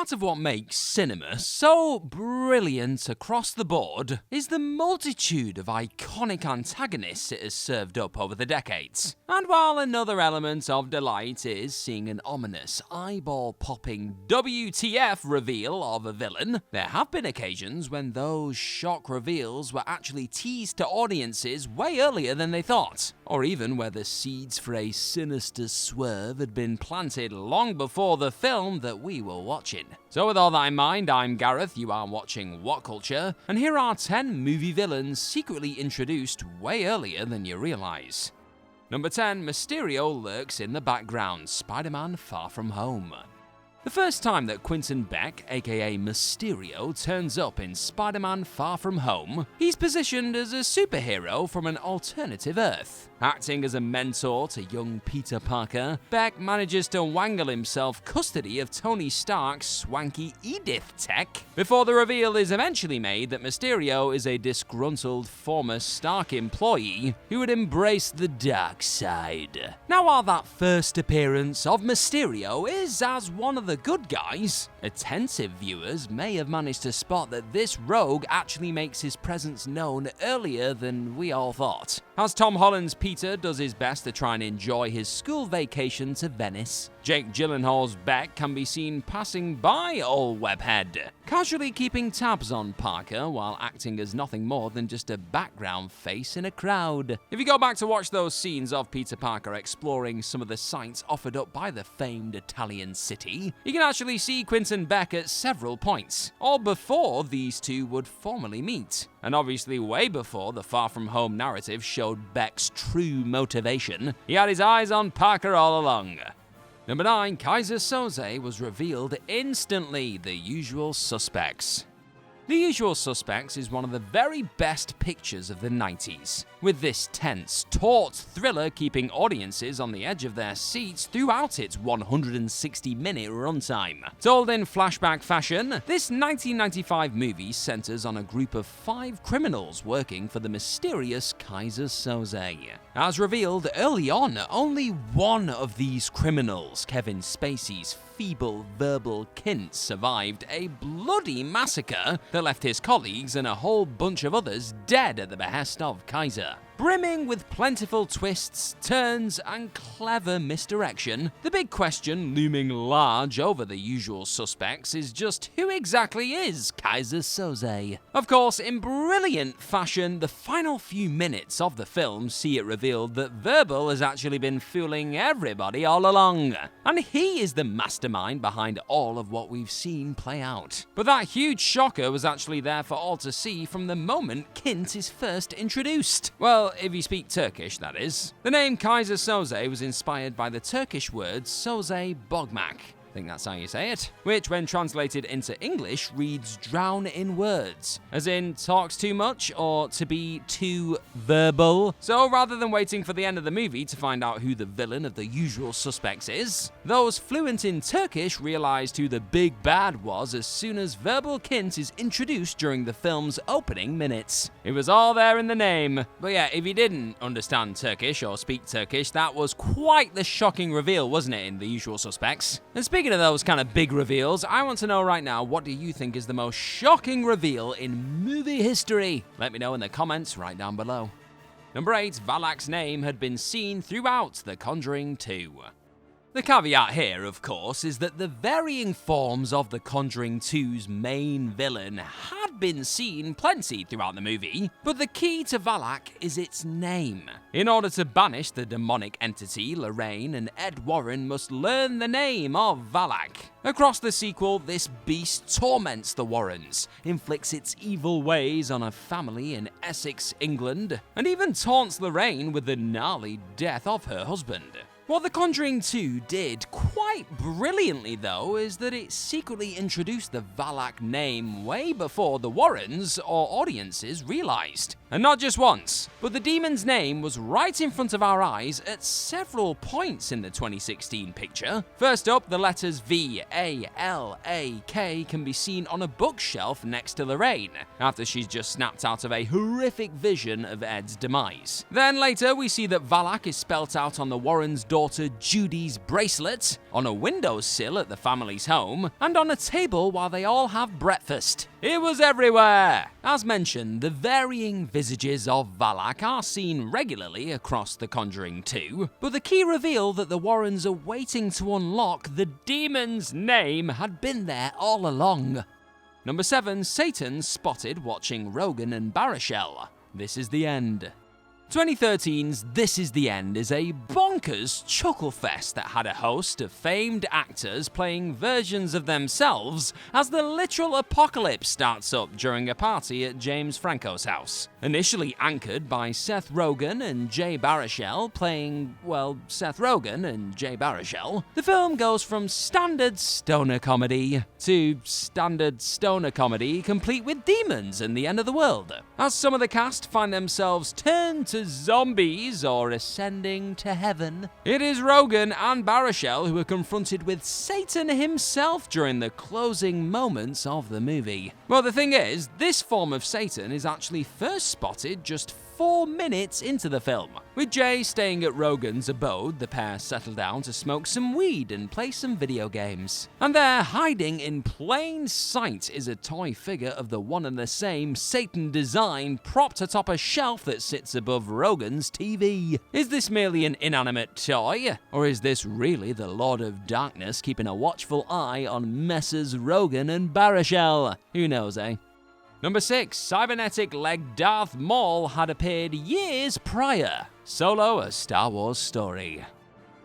Part of what makes cinema so brilliant across the board is the multitude of iconic antagonists it has served up over the decades. And while another element of delight is seeing an ominous, eyeball-popping WTF reveal of a villain, there have been occasions when those shock reveals were actually teased to audiences way earlier than they thought, or even where the seeds for a sinister swerve had been planted long before the film that we were watching. So with all that in mind, I'm Gareth, you are watching What Culture, and here are 10 movie villains secretly introduced way earlier than you realise. Number 10, Mysterio lurks in the background, Spider-Man Far From Home. The first time that Quentin Beck, aka Mysterio, turns up in Spider-Man Far From Home, he's positioned as a superhero from an alternative Earth. Acting as a mentor to young Peter Parker, Beck manages to wangle himself custody of Tony Stark's swanky Edith tech, before the reveal is eventually made that Mysterio is a disgruntled former Stark employee who would embrace the dark side. Now, while that first appearance of Mysterio is as one of the good guys, attentive viewers may have managed to spot that this rogue actually makes his presence known earlier than we all thought. As Tom Holland's Peter does his best to try and enjoy his school vacation to Venice, Jake Gyllenhaal's Beck can be seen passing by old Webhead, casually keeping tabs on Parker while acting as nothing more than just a background face in a crowd. If you go back to watch those scenes of Peter Parker exploring some of the sights offered up by the famed Italian city, you can actually see Quentin Beck at several points, all before these two would formally meet. And obviously way before the Far From Home narrative showed Beck's true motivation, he had his eyes on Parker all along. Number 9, Kaiser Soze was revealed instantly, The Usual Suspects. The Usual Suspects is one of the very best pictures of the 90s, with this tense, taut thriller keeping audiences on the edge of their seats throughout its 160-minute runtime. Told in flashback fashion, this 1995 movie centers on a group of 5 criminals working for the mysterious Kaiser Soze. As revealed early on, only one of these criminals, Kevin Spacey's feeble verbal Kint, survived a bloody massacre that left his colleagues and a whole bunch of others dead at the behest of Kaiser. Brimming with plentiful twists, turns, and clever misdirection, the big question looming large over The Usual Suspects is just who exactly is Kaiser Soze? Of course, in brilliant fashion, the final few minutes of the film see it revealed that Verbal has actually been fooling everybody all along, and he is the mastermind behind all of what we've seen play out. But that huge shocker was actually there for all to see from the moment Kint is first introduced. Well, if you speak Turkish, that is. The name Kaiser Soze was inspired by the Turkish word Soze Bogmak. I think that's how you say it, which when translated into English reads drown in words, as in talks too much or to be too verbal. So rather than waiting for the end of the movie to find out who the villain of The Usual Suspects is, those fluent in Turkish realized who the big bad was as soon as Verbal Kint is introduced during the film's opening minutes. It was all there in the name. But yeah, if you didn't understand Turkish or speak Turkish, that was quite the shocking reveal, wasn't it, in The Usual Suspects? And speaking of those kind of big reveals, I want to know right now, what do you think is the most shocking reveal in movie history? Let me know in the comments right down below. Number 8, Valak's name had been seen throughout The Conjuring 2. The caveat here, of course, is that the varying forms of The Conjuring 2's main villain had been seen plenty throughout the movie, but the key to Valak is its name. In order to banish the demonic entity, Lorraine and Ed Warren must learn the name of Valak. Across the sequel, this beast torments the Warrens, inflicts its evil ways on a family in Essex, England, and even taunts Lorraine with the gnarly death of her husband. What The Conjuring 2 did quite brilliantly, though, is that it secretly introduced the Valak name way before the Warrens or audiences realized. And not just once, but the demon's name was right in front of our eyes at several points in the 2016 picture. First up, the letters V-A-L-A-K can be seen on a bookshelf next to Lorraine, after she's just snapped out of a horrific vision of Ed's demise. Then later, we see that Valak is spelt out on the Warrens' door daughter Judy's bracelet, on a windowsill at the family's home, and on a table while they all have breakfast. It was everywhere! As mentioned, the varying visages of Valak are seen regularly across The Conjuring 2, but the key reveal that the Warrens are waiting to unlock the demon's name had been there all along. Number 7. Satan spotted watching Rogan and Baruchel. This is the end. 2013's This Is the End is a bonkers chuckle fest that had a host of famed actors playing versions of themselves as the literal apocalypse starts up during a party at James Franco's house. Initially anchored by Seth Rogen and Jay Baruchel playing, well, Seth Rogen and Jay Baruchel, the film goes from standard stoner comedy to standard stoner comedy complete with demons and the end of the world, as some of the cast find themselves turned to zombies or ascending to heaven. It is Rogen and Baruchel who are confronted with Satan himself during the closing moments of the movie. Well, the thing is, this form of Satan is actually first spotted just 4 minutes into the film. With Jay staying at Rogen's abode, the pair settle down to smoke some weed and play some video games. And there, hiding in plain sight, is a toy figure of the one and the same Satan design propped atop a shelf that sits above Rogen's TV. Is this merely an inanimate toy? Or is this really the Lord of Darkness keeping a watchful eye on Messrs. Rogen and Baruchel? Who knows, eh? Number 6. Cybernetic leg Darth Maul had appeared years prior. Solo: A Star Wars Story.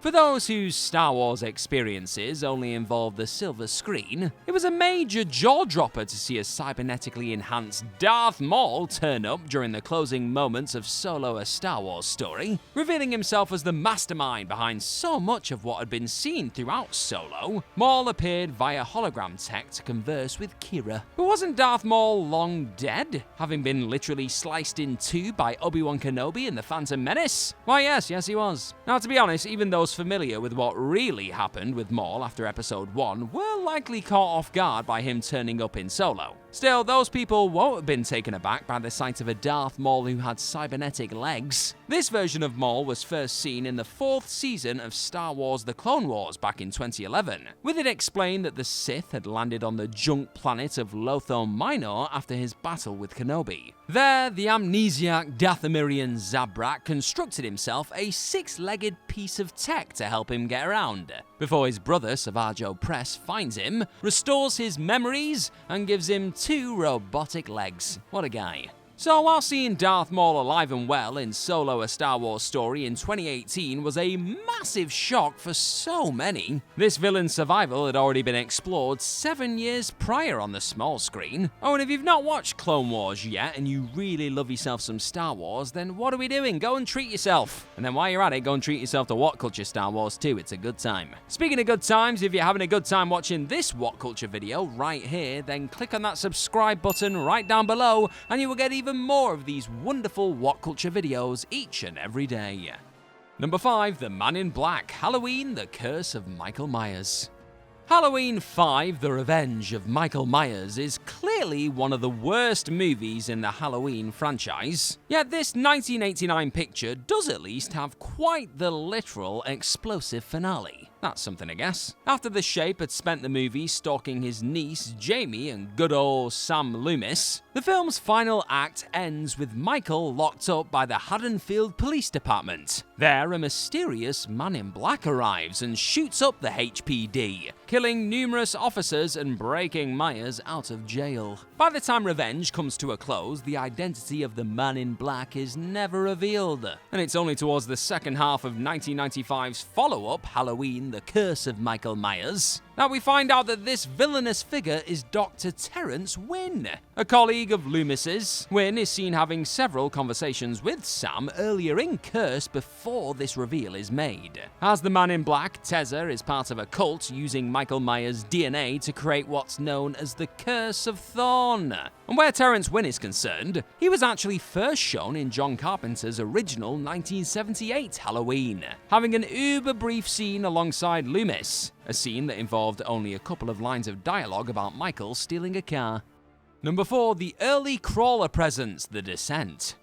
For those whose Star Wars experiences only involved the silver screen, it was a major jaw-dropper to see a cybernetically enhanced Darth Maul turn up during the closing moments of Solo: A Star Wars Story, revealing himself as the mastermind behind so much of what had been seen throughout Solo. Maul appeared via hologram tech to converse with Kira. But wasn't Darth Maul long dead, having been literally sliced in two by Obi-Wan Kenobi in The Phantom Menace? Why yes he was. Now, to be honest, even those familiar with what really happened with Maul after episode 1 were likely caught off guard by him turning up in Solo. Still, those people won't have been taken aback by the sight of a Darth Maul who had cybernetic legs. This version of Maul was first seen in the 4th season of Star Wars: The Clone Wars back in 2011, with it explained that the Sith had landed on the junk planet of Lothar Minor after his battle with Kenobi. There, the amnesiac Dathomirian Zabrak constructed himself a 6-legged piece of tech to help him get around, before his brother Savage Opress finds him, restores his memories, and gives him 2 robotic legs. What a guy. So while seeing Darth Maul alive and well in Solo: A Star Wars Story in 2018 was a massive shock for so many, this villain's survival had already been explored 7 years prior on the small screen. Oh, and if you've not watched Clone Wars yet and you really love yourself some Star Wars, then what are we doing? Go and treat yourself. And then while you're at it, go and treat yourself to What Culture Star Wars too. It's a good time. Speaking of good times, if you're having a good time watching this What Culture video right here, then click on that subscribe button right down below and you will get even more of these wonderful What Culture videos each and every day. Number 5. The Man in Black: Halloween: The Curse of Michael Myers. Halloween 5: The Revenge of Michael Myers is clearly one of the worst movies in the Halloween franchise, yet this 1989 picture does at least have quite the literal explosive finale. That's something, I guess. After the Shape had spent the movie stalking his niece Jamie and good old Sam Loomis, the film's final act ends with Michael locked up by the Haddonfield Police Department. There, a mysterious man in black arrives and shoots up the HPD, killing numerous officers and breaking Myers out of jail. By the time Revenge comes to a close, the identity of the Man in Black is never revealed, and it's only towards the second half of 1995's follow-up, Halloween: The Curse of Michael Myers, that we find out that this villainous figure is Dr. Terrence Wynn, a colleague of Loomis's. Wynn is seen having several conversations with Sam earlier in Curse before this reveal is made. As the Man in Black, Tessa is part of a cult using Michael Myers' DNA to create what's known as the Curse of Thorn. And where Terrence Wynn is concerned, he was actually first shown in John Carpenter's original 1978 Halloween, having an uber-brief scene alongside Loomis, a scene that involved only a couple of lines of dialogue about Michael stealing a car. Number 4. The Early Crawler Presence: The Descent.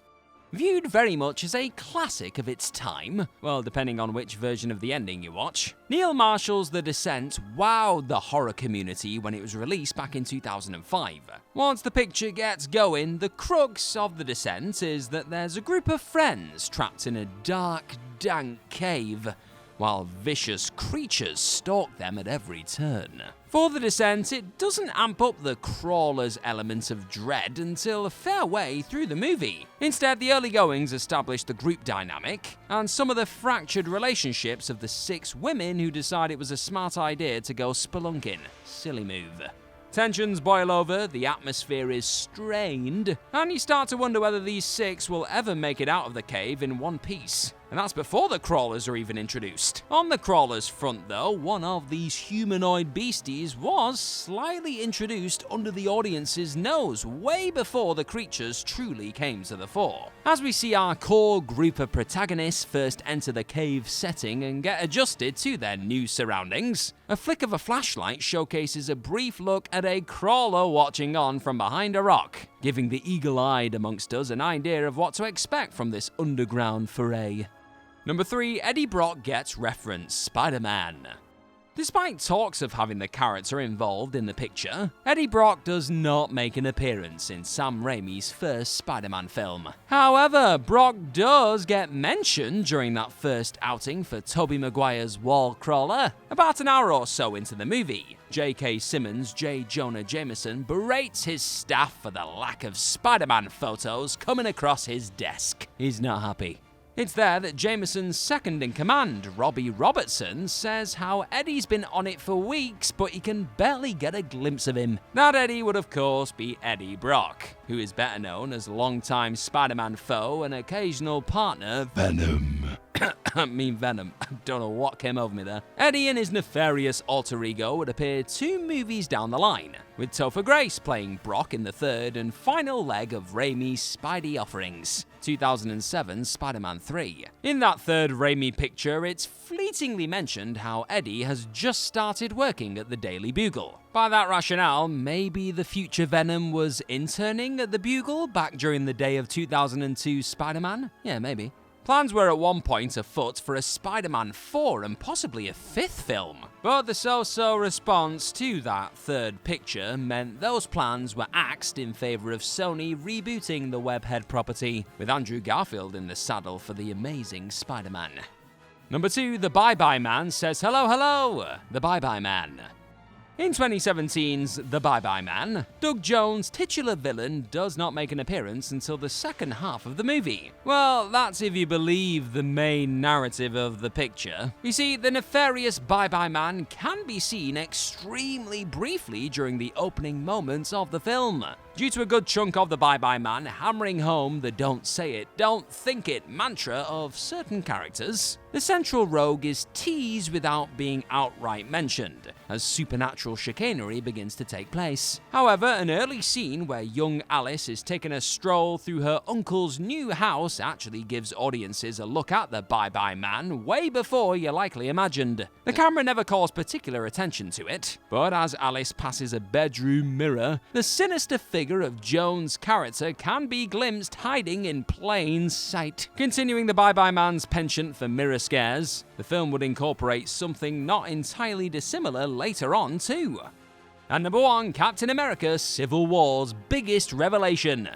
Viewed very much as a classic of its time, well, depending on which version of the ending you watch, Neil Marshall's The Descent wowed the horror community when it was released back in 2005. Once the picture gets going, the crux of The Descent is that there's a group of friends trapped in a dark, dank cave, while vicious creatures stalk them at every turn. For The Descent, it doesn't amp up the crawler's element of dread until a fair way through the movie. Instead, the early goings establish the group dynamic and some of the fractured relationships of the 6 women who decide it was a smart idea to go spelunking. Silly move. Tensions boil over, the atmosphere is strained, and you start to wonder whether these 6 will ever make it out of the cave in one piece. And that's before the crawlers are even introduced. On the crawlers front though, one of these humanoid beasties was slightly introduced under the audience's nose way before the creatures truly came to the fore. As we see our core group of protagonists first enter the cave setting and get adjusted to their new surroundings, a flick of a flashlight showcases a brief look at a crawler watching on from behind a rock, giving the eagle-eyed amongst us an idea of what to expect from this underground foray. Number 3, Eddie Brock gets referenced, Spider-Man. Despite talks of having the character involved in the picture, Eddie Brock does not make an appearance in Sam Raimi's first Spider-Man film. However, Brock does get mentioned during that first outing for Tobey Maguire's wall crawler. About an hour or so into the movie, J.K. Simmons' J. Jonah Jameson berates his staff for the lack of Spider-Man photos coming across his desk. He's not happy. It's there that Jameson's second-in-command, Robbie Robertson, says how Eddie's been on it for weeks, but he can barely get a glimpse of him. That Eddie would of course be Eddie Brock, who is better known as longtime Spider-Man foe and occasional partner, Venom. I mean Venom. I don't know what came over me there. Eddie and his nefarious alter ego would appear 2 movies down the line, with Topher Grace playing Brock in the third and final leg of Raimi's Spidey offerings, 2007 Spider-Man 3. In that third Raimi picture, it's fleetingly mentioned how Eddie has just started working at the Daily Bugle. By that rationale, maybe the future Venom was interning at the Bugle back during the day of 2002 Spider-Man? Yeah, maybe. Plans were at one point afoot for a Spider-Man 4 and possibly a 5th film, but the so-so response to that third picture meant those plans were axed in favour of Sony rebooting the Webhead property, with Andrew Garfield in the saddle for the Amazing Spider-Man. Number 2, The Bye-Bye Man says hello hello, The Bye-Bye Man. In 2017's The Bye-Bye Man, Doug Jones' titular villain does not make an appearance until the second half of the movie. Well, that's if you believe the main narrative of the picture. You see, the nefarious Bye-Bye Man can be seen extremely briefly during the opening moments of the film, due to a good chunk of the Bye-Bye Man hammering home the don't say it, don't think it mantra of certain characters. The central rogue is teased without being outright mentioned, as supernatural chicanery begins to take place. However, an early scene where young Alice is taking a stroll through her uncle's new house actually gives audiences a look at the Bye-Bye Man way before you likely imagined. The camera never calls particular attention to it, but as Alice passes a bedroom mirror, the sinister figure of Jones' character can be glimpsed hiding in plain sight. Continuing the Bye-Bye Man's penchant for mirror scares, the film would incorporate something not entirely dissimilar later on too. And number 1, Captain America Civil War's biggest revelation.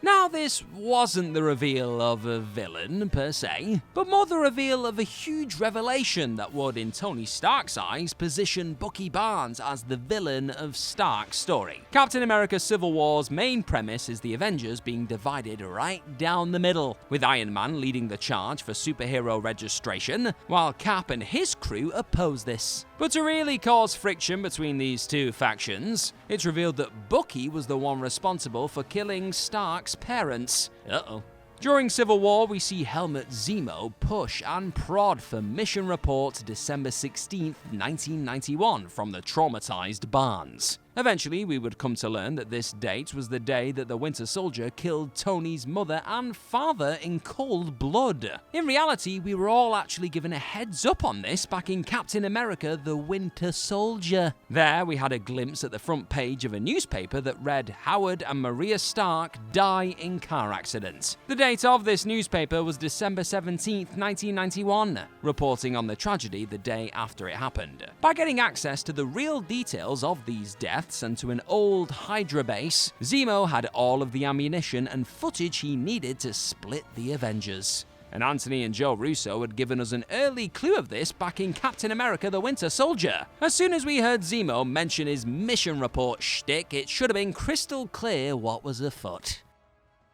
Now, this wasn't the reveal of a villain per se, but more the reveal of a huge revelation that would, in Tony Stark's eyes, position Bucky Barnes as the villain of Stark's story. Captain America Civil War's main premise is the Avengers being divided right down the middle, with Iron Man leading the charge for superhero registration, while Cap and his crew oppose this. But to really cause friction between these two factions, it's revealed that Bucky was the one responsible for killing Stark's parents. During Civil War, we see Helmut Zemo push and prod for Mission Report December 16th, 1991 from the traumatized Barnes. Eventually, we would come to learn that this date was the day that the Winter Soldier killed Tony's mother and father in cold blood. In reality, we were all actually given a heads up on this back in Captain America: The Winter Soldier. There, we had a glimpse at the front page of a newspaper that read, "Howard and Maria Stark die in car accident." The date of this newspaper was December 17th, 1991, reporting on the tragedy the day after it happened. By getting access to the real details of these deaths and to an old Hydra base, Zemo had all of the ammunition and footage he needed to split the Avengers. And Anthony and Joe Russo had given us an early clue of this back in Captain America: The Winter Soldier. As soon as we heard Zemo mention his mission report shtick, it should have been crystal clear what was afoot.